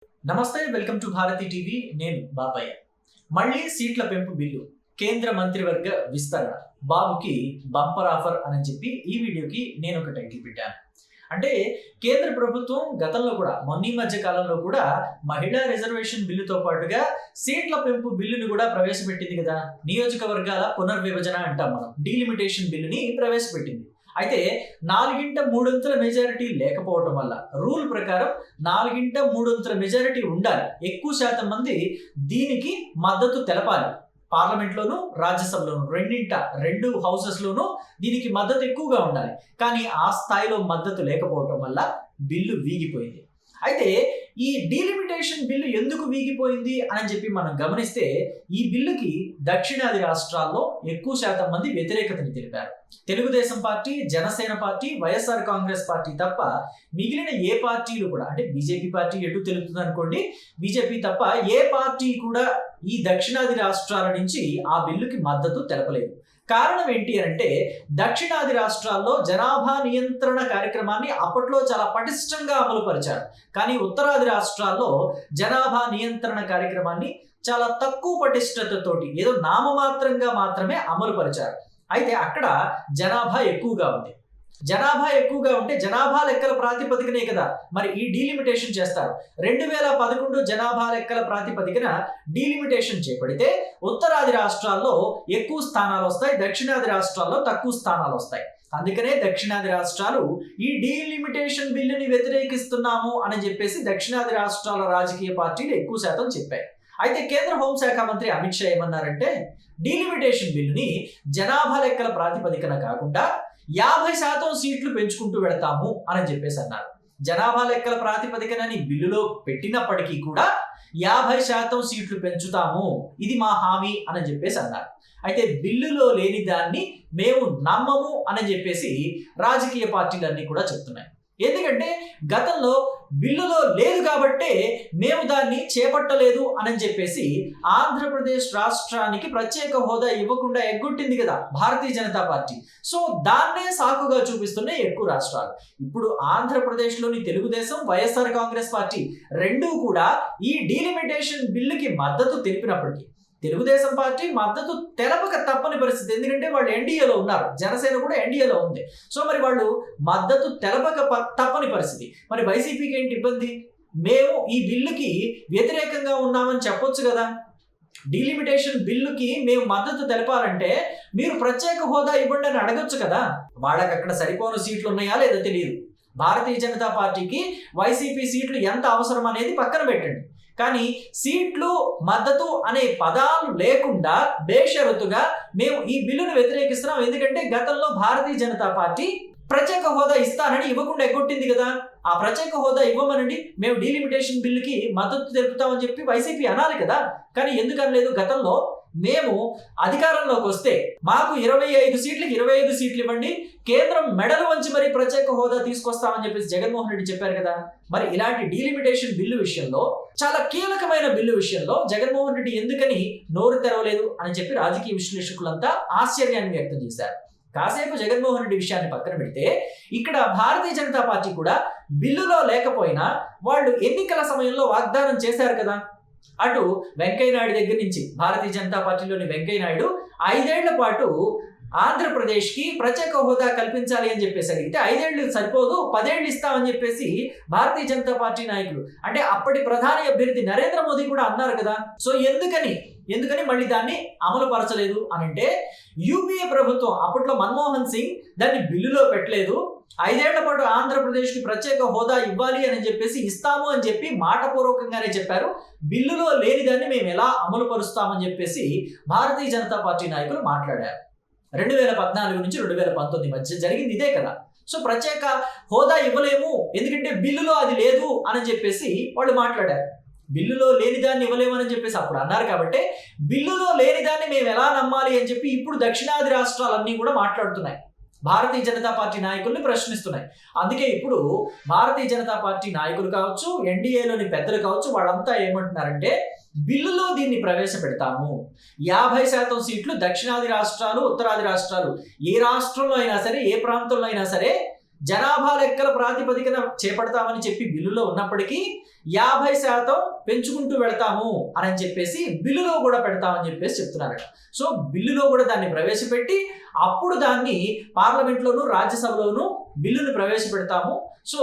నమస్తే, welcome to Bharati TV. నేను బాబయ్య. మళ్ళీ సీట్ల పెంపు బిల్లు, కేంద్ర మంత్రివర్గ విస్తరణ, బాబుకి బంపర్ ఆఫర్ అని చెప్పి ఈ వీడియోకి నేను ఒక టైటిల్ పెట్టాను. అంటే కేంద్ర ప్రభుత్వం గతంలో కూడా మొన్న మధ్య కాలంలో కూడా మహిళా రిజర్వేషన్ బిల్లుతో పాటుగా సీట్ల పెంపు బిల్లుని కూడా ప్రవేశపెట్టింది కదా. నియోజకవర్గాల పునర్విభజన అంటాం మనం, డీలిమిటేషన్ బిల్లుని ప్రవేశపెట్టింది. అయితే 4/3 మెజారిటీ లేకపోవటం వల్ల రూల్ ప్రకారం 4/3 మెజారిటీ ఉండాలి. ఎక్కువ శాతం మంది దీనికి మద్దతు తెలపాలి. పార్లమెంట్లోను రాజ్యసభలోను రెండు హౌసెస్లోనూ దీనికి మద్దతు ఎక్కువగా ఉండాలి. కానీ ఆ స్థాయిలో మద్దతు లేకపోవటం వల్ల బిల్లు వీగిపోయింది. అయితే ఈ డీలిమిటేషన్ బిల్లు ఎందుకు వీగిపోయింది అని చెప్పి మనం గమనిస్తే, ఈ బిల్లుకి దక్షిణాది రాష్ట్రాల్లో ఎక్కువ శాతం మంది వ్యతిరేకతని తెలిపారు. Telugu Desam party, Janasena party, YSR Congress party తప్ప మిగిలిన ఏ పార్టీలు కూడా, అంటే బీజేపీ పార్టీ ఎటు తెలుపుతుంది అనుకోండి, బీజేపీ తప్ప ఏ పార్టీ కూడా ఈ దక్షిణాది రాష్ట్రాల నుంచి ఆ బిల్లుకి మద్దతు తెలపలేదు. కారణం ఏంటి అంటే, దక్షిణాది రాష్ట్రాల్లో జనాభా నియంత్రణ కార్యక్రమాన్ని అప్పట్లో చాలా పటిష్టంగా అమలుపరిచారు. కానీ ఉత్తరాది రాష్ట్రాల్లో జనాభా నియంత్రణ కార్యక్రమాన్ని చాలా తక్కువ పటిష్టతతోటి ఏదో నామమాత్రంగా మాత్రమే అమలుపరిచారు. అయితే అక్కడ జనాభా ఎక్కువగా ఉంది. జనాభా ఎక్కువగా ఉంటే జనాభా లెక్కల ప్రాతిపదికనే కదా మరి ఈ డీలిమిటేషన్ చేస్తారు. 2011 జనాభా లెక్కల ప్రాతిపదికన డీలిమిటేషన్ చేపడితే ఉత్తరాది రాష్ట్రాల్లో ఎక్కువ స్థానాలు వస్తాయి, దక్షిణాది రాష్ట్రాల్లో తక్కువ స్థానాలు వస్తాయి. అందుకనే దక్షిణాది రాష్ట్రాలు ఈ డీలిమిటేషన్ బిల్లుని వ్యతిరేకిస్తున్నాము అని చెప్పేసి దక్షిణాది రాష్ట్రాల రాజకీయ పార్టీలు ఎక్కువ శాతం చెప్పాయి. అయితే కేంద్ర హోంశాఖ మంత్రి అమిత్ షా ఏమన్నారంటే, డీలిమిటేషన్ బిల్లుని జనాభా లెక్కల ప్రాతిపదికన కాకుండా 50% సీట్లు పెంచుకుంటూ వెళతాము అని చెప్పేసి అన్నారు. జనాభా లెక్కల ప్రాతిపదికనని బిల్లులో పెట్టినప్పటికీ కూడా 50% సీట్లు పెంచుతాము, ఇది మా హామీ అని చెప్పేసి అన్నారు. అయితే బిల్లులో లేని దాన్ని మేము నమ్మము అని చెప్పేసి రాజకీయ పార్టీలన్నీ కూడా చెప్తున్నాయి. ఎందుకంటే గతంలో బిల్లులో లేదు కాబట్టే మేము దాన్ని చేపట్టలేదు అని చెప్పేసి ఆంధ్రప్రదేశ్ రాష్ట్రానికి ప్రత్యేక హోదా ఇవ్వకుండా ఎగ్గొట్టింది కదా భారతీయ జనతా పార్టీ. సో దాన్నే సాకుగా చూపిస్తున్నాయి ఎక్కువ రాష్ట్రాలు. ఇప్పుడు ఆంధ్రప్రదేశ్లోని తెలుగుదేశం, వైఎస్ఆర్ కాంగ్రెస్ పార్టీ రెండూ కూడా ఈ డీలిమిటేషన్ బిల్లుకి మద్దతు తెలిపినప్పటికీ తెలుగుదేశం పార్టీ మద్దతు తెలపక తప్పని పరిస్థితి. ఎందుకంటే వాళ్ళు ఎన్డీఏలో ఉన్నారు, జనసేన కూడా ఎన్డీఏలో ఉంది. సో మరి వాళ్ళు మద్దతు తెలపక తప్పని పరిస్థితి. మరి వైసీపీకి ఏంటి ఇబ్బంది? మేము ఈ బిల్లుకి వ్యతిరేకంగా ఉన్నామని చెప్పొచ్చు కదా. డీలిమిటేషన్ బిల్లుకి మేము మద్దతు తెలపాలంటే మీరు ప్రత్యేక హోదా ఇవ్వండి అని అడగొచ్చు కదా. వాళ్ళకి అక్కడ సరిపోను సీట్లు ఉన్నాయా లేదా తెలియదు. భారతీయ జనతా పార్టీకి వైసీపీ సీట్లు ఎంత అవసరం అనేది పక్కన పెట్టండి. కానీ సీట్లు, మద్దతు అనే పదాలు లేకుండా బేషరతుగా మేము ఈ బిల్లును వ్యతిరేకిస్తున్నాం. ఎందుకంటే గతంలో భారతీయ జనతా పార్టీ ప్రత్యేక హోదా ఇస్తానని ఇవ్వకుండా ఎగ్గొట్టింది కదా. ఆ ప్రత్యేక హోదా ఇవ్వమనండి, మేము డీలిమిటేషన్ బిల్లుకి మద్దతు తెలుపుతామని చెప్పి వైసీపీ అనాలి కదా. కానీ ఎందుకు అనలేదు? గతంలో మేము అధికారంలోకి వస్తే మాకు 25 సీట్లకి 25 సీట్లు ఇవ్వండి, కేంద్రం మెడలు వంచి మరి ప్రత్యేక హోదా తీసుకొస్తామని చెప్పేసి జగన్మోహన్ రెడ్డి చెప్పారు కదా. మరి ఇలాంటి డీలిమిటేషన్ బిల్లు విషయంలో, చాలా కీలకమైన బిల్లు విషయంలో జగన్మోహన్ రెడ్డి ఎందుకని నోరు తెరవలేదు అని చెప్పి రాజకీయ విశ్లేషకులంతా ఆశ్చర్యాన్ని వ్యక్తం చేశారు. కాసేపు జగన్మోహన్ రెడ్డి విషయాన్ని పక్కన పెడితే, ఇక్కడ భారతీయ జనతా పార్టీ కూడా బిల్లులో లేకపోయినా వాళ్ళు ఎన్నికల సమయంలో వాగ్దానం చేశారు కదా. అటు వెంకయ్య నాయుడు దగ్గర నుంచి, భారతీయ జనతా పార్టీలోని వెంకయ్య నాయుడు 5 ఏళ్ల పాటు ఆంధ్రప్రదేశ్కి ప్రత్యేక హోదా కల్పించాలి అని చెప్పేసి అడిగితే 5 ఏళ్ళు సరిపోదు, 10 ఏళ్ళు ఇస్తామని చెప్పేసి భారతీయ జనతా పార్టీ నాయకులు, అంటే అప్పటి ప్రధాని అభ్యర్థి నరేంద్ర మోదీ కూడా అన్నారు కదా. సో ఎందుకని మళ్ళీ దాన్ని అమలు పరచలేదు అని అంటే, యూపీఏ ప్రభుత్వం అప్పట్లో మన్మోహన్ సింగ్ దాన్ని బిల్లులో పెట్టలేదు. 5 ఏళ్ల పాటు ఆంధ్రప్రదేశ్కి ప్రత్యేక హోదా ఇవ్వాలి అని చెప్పేసి ఇస్తాము అని చెప్పి మాటపూర్వకంగానే చెప్పారు. బిల్లులో లేని దాన్ని మేము ఎలా అమలు పరుస్తామని చెప్పేసి భారతీయ జనతా పార్టీ నాయకులు మాట్లాడారు. 2014 నుంచి 2019 మధ్య జరిగింది ఇదే కదా. సో ప్రత్యేక హోదా ఇవ్వలేము ఎందుకంటే బిల్లులో అది లేదు అని చెప్పేసి వాళ్ళు మాట్లాడారు. బిల్లులో లేని దాన్ని ఇవ్వలేమని చెప్పేసి అప్పుడు అన్నారు. కాబట్టి బిల్లులో లేని దాన్ని మేము ఎలా నమ్మాలి అని చెప్పి ఇప్పుడు దక్షిణాది రాష్ట్రాలన్నీ కూడా మాట్లాడుతున్నాయి, భారతీయ జనతా పార్టీ నాయకుల్ని ప్రశ్నిస్తున్నాయి. అందుకే ఇప్పుడు భారతీయ జనతా పార్టీ నాయకులు కావచ్చు, ఎన్డీఏలోని పెద్దలు కావచ్చు, వాళ్ళంతా ఏమంటున్నారంటే, బిల్లులో దీన్ని ప్రవేశపెడతాము, 50% సీట్లు దక్షిణాది రాష్ట్రాలు, ఉత్తరాది రాష్ట్రాలు, ఏ రాష్ట్రంలో అయినా సరే, ఏ ప్రాంతంలో అయినా సరే జనాభా లెక్కల ప్రాతిపదికన చేపడతామని చెప్పి బిల్లులో ఉన్నప్పటికీ 50% పెంచుకుంటూ వెళ్తాము అని చెప్పేసి బిల్లులో కూడా పెడతామని చెప్పేసి చెప్తున్నారట. సో బిల్లులో కూడా దాన్ని ప్రవేశపెట్టి అప్పుడు దాన్ని పార్లమెంట్లోను రాజ్యసభలోను బిల్లును ప్రవేశపెడతాము. సో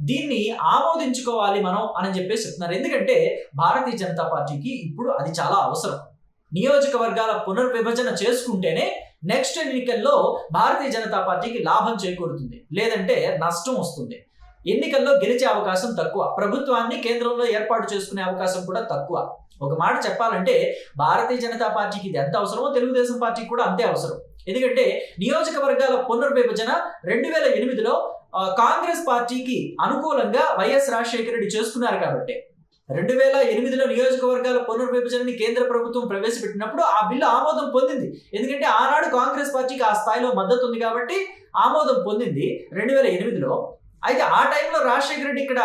దీన్ని ఆమోదించుకోవాలి మనం అని చెప్పేసి చెప్తున్నారు. ఎందుకంటే భారతీయ జనతా పార్టీకి ఇప్పుడు అది చాలా అవసరం. నియోజకవర్గాల పునర్విభజన చేసుకుంటేనే నెక్స్ట్ ఎన్నికల్లో భారతీయ జనతా పార్టీకి లాభం చేకూరుతుంది, లేదంటే నష్టం వస్తుంది. ఎన్నికల్లో గెలిచే అవకాశం తక్కువ, ప్రభుత్వాన్ని కేంద్రంలో ఏర్పాటు చేసుకునే అవకాశం కూడా తక్కువ. ఒక మాట చెప్పాలంటే భారతీయ జనతా పార్టీకి ఇది ఎంత అవసరమో తెలుగుదేశం పార్టీకి కూడా అంతే అవసరం. ఎందుకంటే నియోజకవర్గాల పునర్విభజన 2008లో కాంగ్రెస్ పార్టీకి అనుకూలంగా వైఎస్ రాజశేఖర రెడ్డి చేసుకున్నారు కాబట్టి 2008లో నియోజకవర్గాల పునర్విభజనని కేంద్ర ప్రభుత్వం ప్రవేశపెట్టినప్పుడు ఆ బిల్లు ఆమోదం పొందింది. ఎందుకంటే ఆనాడు కాంగ్రెస్ పార్టీకి ఆ స్థాయిలో మద్దతు ఉంది కాబట్టి ఆమోదం పొందింది 2008లో. అయితే ఆ టైంలో రాజశేఖర రెడ్డి ఇక్కడ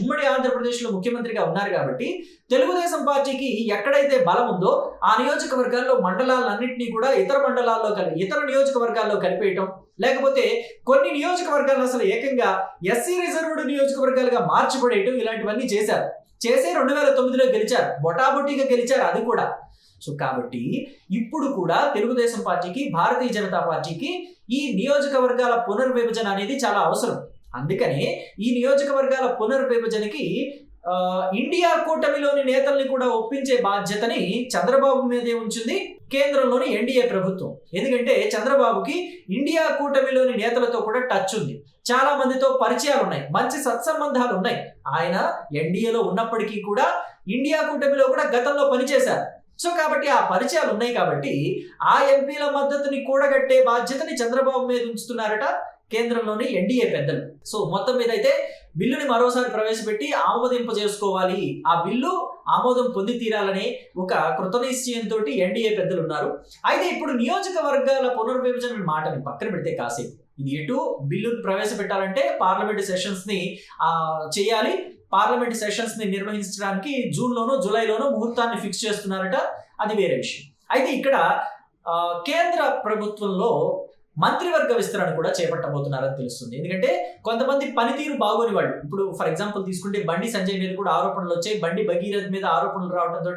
ఉమ్మడి ఆంధ్రప్రదేశ్లో ముఖ్యమంత్రిగా ఉన్నారు కాబట్టి తెలుగుదేశం పార్టీకి ఎక్కడైతే బలం ఉందో ఆ నియోజకవర్గాల్లో మండలాలన్నింటినీ కూడా ఇతర నియోజకవర్గాల్లో కలిపేయటం, లేకపోతే కొన్ని నియోజకవర్గాలను అసలు ఏకంగా ఎస్సీ రిజర్వ్డ్ నియోజకవర్గాలుగా మార్చిపడేయటం, ఇలాంటివన్నీ చేసే 2009లో గెలిచారు, బొటాబొటీగా గెలిచారు అది కూడా. సో కాబట్టి ఇప్పుడు కూడా తెలుగుదేశం పార్టీకి, భారతీయ జనతా పార్టీకి ఈ నియోజకవర్గాల పునర్విభజన అనేది చాలా అవసరం. అందుకనే ఈ నియోజకవర్గాల పునర్విభజనకి ఇండియా కూటమిలోని నేతల్ని కూడా ఒప్పించే బాధ్యతని చంద్రబాబు మీదే ఉంచింది కేంద్రంలోని ఎన్డీఏ ప్రభుత్వం. ఎందుకంటే చంద్రబాబుకి ఇండియా కూటమిలోని నేతలతో కూడా టచ్ ఉంది, చాలా మందితో పరిచయాలు ఉన్నాయి, మంచి సత్సంబంధాలు ఉన్నాయి. ఆయన ఎన్డీఏలో ఉన్నప్పటికీ కూడా ఇండియా కూటమిలో కూడా గతంలో పనిచేశారు. సో కాబట్టి ఆ పరిచయాలు ఉన్నాయి కాబట్టి ఆ ఎంపీల మద్దతుని కూడగట్టే బాధ్యతని చంద్రబాబు మీద ఉంచుతున్నారట కేంద్రంలోని ఎన్డీఏ పెద్దలు. సో మొత్తం మీద అయితే బిల్లుని మరోసారి ప్రవేశపెట్టి ఆమోదింపజేసుకోవాలి, ఆ బిల్లు ఆమోదం పొంది తీరాలని ఒక కృతనిశ్చయంతో ఎన్డీఏ పెద్దలు ఉన్నారు. అయితే ఇప్పుడు నియోజకవర్గాల పునర్విభజన మాటని పక్కన పెడితే కాసేపు ఇది ఎటు బిల్లును ప్రవేశపెట్టాలంటే పార్లమెంట్ సెషన్స్ ని చేయాలి. పార్లమెంట్ సెషన్స్ ని నిర్వహించడానికి జూన్లోనో జూలైలోనో ముహూర్తాన్ని ఫిక్స్ చేస్తున్నారట, అది వేరే విషయం. అయితే ఇక్కడ కేంద్ర ప్రభుత్వంలో మంత్రివర్గ విస్తరణ కూడా చేపట్టబోతున్నారని తెలుస్తుంది. ఎందుకంటే కొంతమంది పనితీరు బాగోని వాళ్ళు, ఇప్పుడు ఫర్ ఎగ్జాంపుల్ తీసుకుంటే బండి సంజయ్ మీద కూడా ఆరోపణలు వచ్చాయి. బండి భగీరథ్ మీద ఆరోపణలు రావడంతో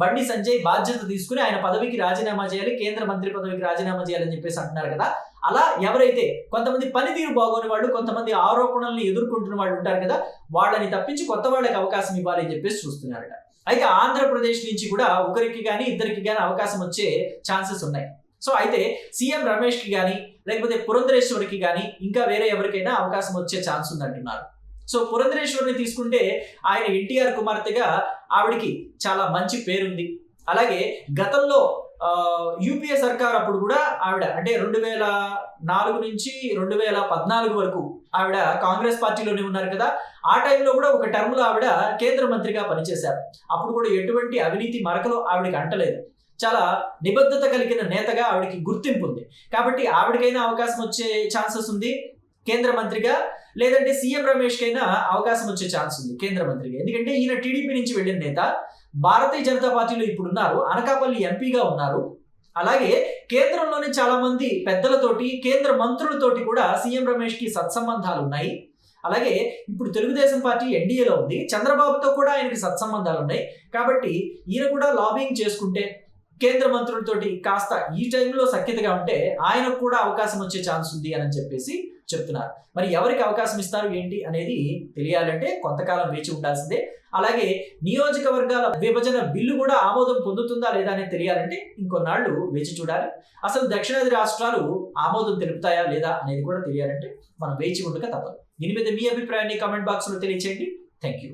బండి సంజయ్ బాధ్యత తీసుకుని ఆయన పదవికి రాజీనామా చేయాలి, కేంద్ర మంత్రి పదవికి రాజీనామా చేయాలని చెప్పేసి అంటున్నారు కదా. అలా ఎవరైతే కొంతమంది పనితీరు బాగోని వాళ్ళు, కొంతమంది ఆరోపణల్ని ఎదుర్కొంటున్న వాళ్ళు ఉంటారు కదా, వాళ్ళని తప్పించి కొత్త వాళ్ళకి అవకాశం ఇవ్వాలి అని చెప్పేసి చూస్తున్నారట. అయితే ఆంధ్రప్రదేశ్ నుంచి కూడా ఒకరికి కానీ ఇద్దరికి కానీ అవకాశం వచ్చే ఛాన్సెస్ ఉన్నాయి. సో అయితే సీఎం రమేష్కి కానీ లేకపోతే పురంధరేశ్వరికి కానీ ఇంకా వేరే ఎవరికైనా అవకాశం వచ్చే ఛాన్స్ ఉందంటున్నారు. సో పురంధరేశ్వరిని తీసుకుంటే ఆయన ఎన్టీఆర్ కుమార్తెగా ఆవిడికి చాలా మంచి పేరుంది. అలాగే గతంలో యూపీఏ సర్కార్ అప్పుడు కూడా ఆవిడ అంటే 2004 నుంచి 2014 వరకు ఆవిడ కాంగ్రెస్ పార్టీలోనే ఉన్నారు కదా. ఆ టైంలో కూడా ఒక టర్మ్లో ఆవిడ కేంద్ర మంత్రిగా పనిచేశారు. అప్పుడు కూడా ఎటువంటి అవినీతి మరకలు ఆవిడకి అంటలేదు. చాలా నిబద్ధత కలిగిన నేతగా ఆవిడకి గుర్తింపు ఉంది. కాబట్టి ఆవిడకైనా అవకాశం వచ్చే ఛాన్సెస్ ఉంది కేంద్ర మంత్రిగా, లేదంటే సీఎం రమేష్కైనా అవకాశం వచ్చే ఛాన్స్ ఉంది కేంద్ర మంత్రిగా. ఎందుకంటే ఈయన టీడీపీ నుంచి వెళ్ళిన నేత, భారతీయ జనతా పార్టీలో ఇప్పుడు ఉన్నారు, అనకాపల్లి ఎంపీగా ఉన్నారు. అలాగే కేంద్రంలోని చాలా మంది పెద్దలతోటి, కేంద్ర మంత్రులతోటి కూడా సీఎం రమేష్కి సత్సంబంధాలు ఉన్నాయి. అలాగే ఇప్పుడు తెలుగుదేశం పార్టీ ఎన్డీఏలో ఉంది, చంద్రబాబుతో కూడా ఆయనకి సత్సంబంధాలు ఉన్నాయి. కాబట్టి ఈయన కూడా లాబింగ్ చేసుకుంటే కేంద్ర మంత్రులతోటి కాస్త ఈ టైంలో సఖ్యతగా ఉంటే ఆయనకు కూడా అవకాశం వచ్చే ఛాన్స్ ఉంది అని చెప్పేసి చెప్తున్నారు. మరి ఎవరికి అవకాశం ఇస్తారు ఏంటి అనేది తెలియాలంటే కొంతకాలం వేచి ఉండాల్సిందే. అలాగే నియోజకవర్గాల విభజన బిల్లు కూడా ఆమోదం పొందుతుందా లేదా అనేది తెలియాలంటే ఇంకొన్నాళ్ళు వేచి చూడాలి. అసలు దక్షిణాది రాష్ట్రాలు ఆమోదం తెలుపుతాయా లేదా అనేది కూడా తెలియాలంటే మనం వేచి ఉండక తప్పదు. దీని మీద మీ అభిప్రాయాన్ని కామెంట్ బాక్స్లో తెలియచేయండి. Thank you.